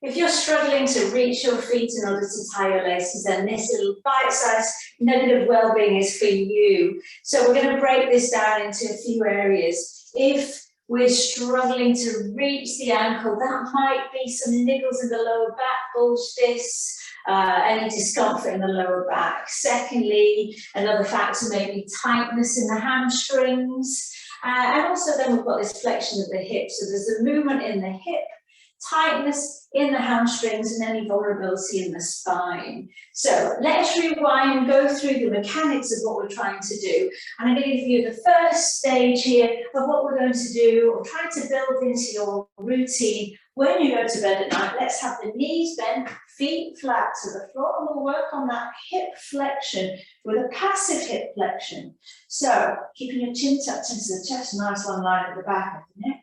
If you're struggling to reach your feet in order to tie your laces, then this little bite-sized nugget of well-being is for you. So we're going to break this down into a few areas. If we're struggling to reach the ankle, that might be some niggles in the lower back, bulge discs, any discomfort in the lower back. Secondly, another factor may be tightness in the hamstrings. And also then we've got this flexion of the hip. So there's a movement in the hip, tightness in the hamstrings, and any vulnerability in the spine. So let's rewind and go through the mechanics of what we're trying to do. And I'm going to give you the first stage here of what we're going to do, or try to build into your routine when you go to bed at night. Let's have the knees bent, feet flat to the floor, and we'll work on that hip flexion with a passive hip flexion. So keeping your chin tucked into the chest, nice long line at the back of the neck.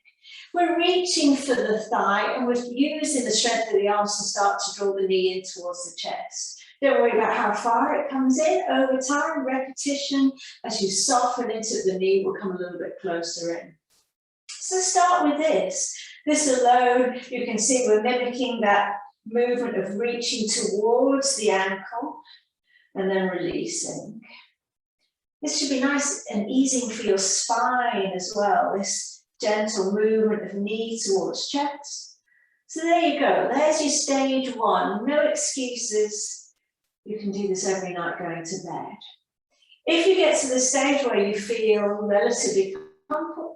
We're reaching for the thigh, and we're using the strength of the arms to start to draw the knee in towards the chest. Don't worry about how far it comes in. Over time, repetition, as you soften into the knee, will come a little bit closer in. So start with this. This alone, you can see we're mimicking that movement of reaching towards the ankle and then releasing. This should be nice and easing for your spine as well, this gentle movement of knee towards chest. So there you go, there's your stage one, no excuses. You can do this every night going to bed. If you get to the stage where you feel relatively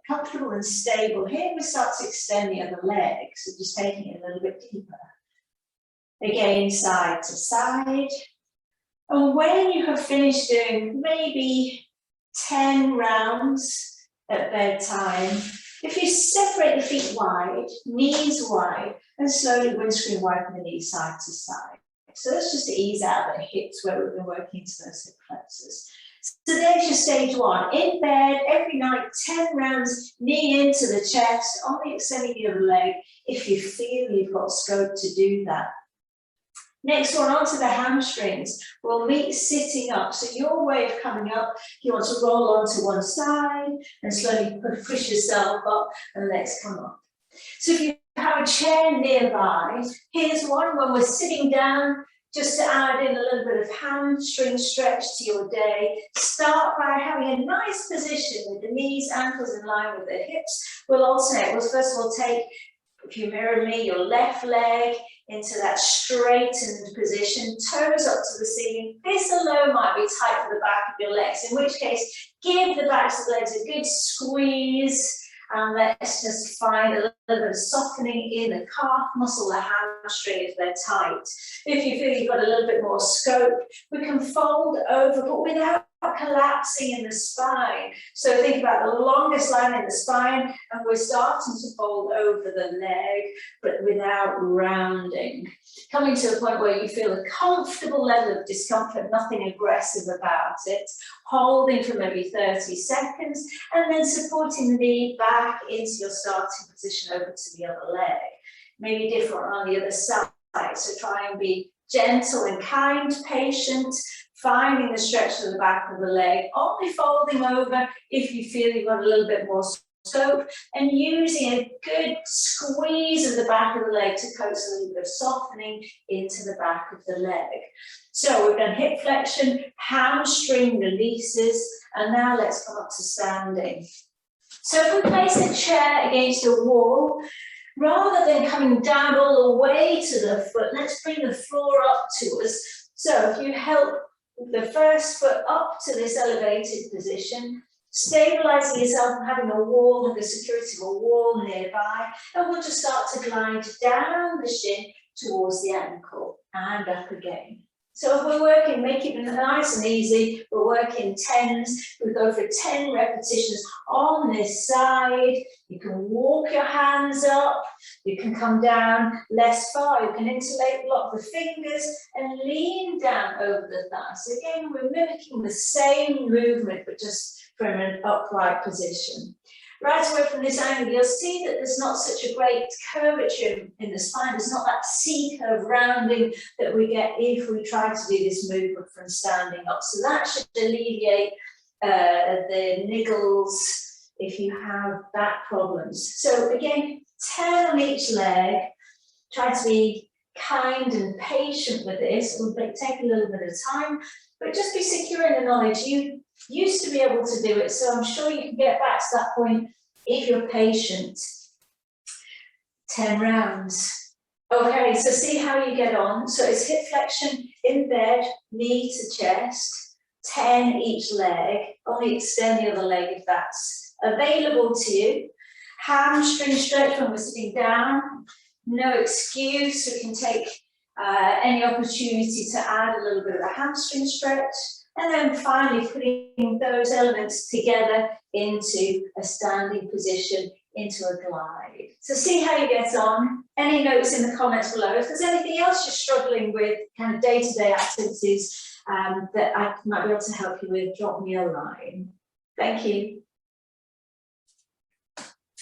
comfortable and stable, here we start to extend the other leg, so just taking it a little bit deeper. Again, side to side. And when you have finished doing maybe 10 rounds at bedtime, if you separate the feet wide, knees wide, and slowly windscreen widen the knees side to side. So that's just to ease out the hips where we've been working into those hip flexors. So there's your stage one. In bed, every night, 10 rounds, knee into the chest, only extending the other leg if you feel you've got scope to do that. Next one, onto the hamstrings. We'll meet sitting up. So your way of coming up, you want to roll onto one side and slowly push yourself up and legs come up. So if you have a chair nearby, here's one when we're sitting down, just to add in a little bit of hamstring stretch to your day. Start by having a nice position with the knees, ankles in line with the hips. We'll alternate. We'll first of all take, if you mirror me, your left leg into that straightened position, toes up to the ceiling. This alone might be tight for the back of your legs, in which case, give the backs of the legs a good squeeze, and let's just find a little bit of softening in the calf muscle, the hamstring if they're tight. If you feel you've got a little bit more scope, we can fold over, but without collapsing in the spine. So think about the longest line in the spine, and we're starting to fold over the leg, but without rounding. Coming to a point where you feel a comfortable level of discomfort, nothing aggressive about it. Holding for maybe 30 seconds, and then supporting the knee back into your starting position over to the other leg. Maybe different on the other side. So try and be gentle and kind, patient, finding the stretch to the back of the leg, only folding over if you feel you've got a little bit more scope, and using a good squeeze of the back of the leg to coax a little bit of softening into the back of the leg. So we've done hip flexion, hamstring releases, and now let's come up to standing. So if we place a chair against a wall, rather than coming down all the way to the foot, let's bring the floor up to us. So if you help the first foot up to this elevated position, stabilizing yourself and having a wall, the security of a wall nearby, and we'll just start to glide down the shin towards the ankle and up again. So if we're working, making it nice and easy, we're working tens, we go for 10 repetitions on this side. You can walk your hands up, you can come down less far, you can interlock the fingers and lean down over the thighs. So again, we're mimicking the same movement, but just from an upright position. Right away from this angle, you'll see that there's not such a great curvature in the spine. There's not that C-curve rounding that we get if we try to do this movement from standing up. So that should alleviate the niggles if you have back problems. So again, 10 on each leg. Try to be kind and patient with this. It will take a little bit of time, but just be secure in the knowledge you used to be able to do it. So I'm sure you can get back to that point if you're patient. 10 rounds. Okay, so see how you get on. So it's hip flexion in bed, knee to chest, 10 each leg. Only extend the other leg if that's available to you. Hamstring stretch when we're sitting down. No excuse, we can take any opportunity to add a little bit of a hamstring stretch, and then finally putting those elements together into a standing position, into a glide. So see how you get on. Any notes in the comments below. If there's anything else you're struggling with, kind of day-to-day activities that I might be able to help you with, drop me a line. Thank you.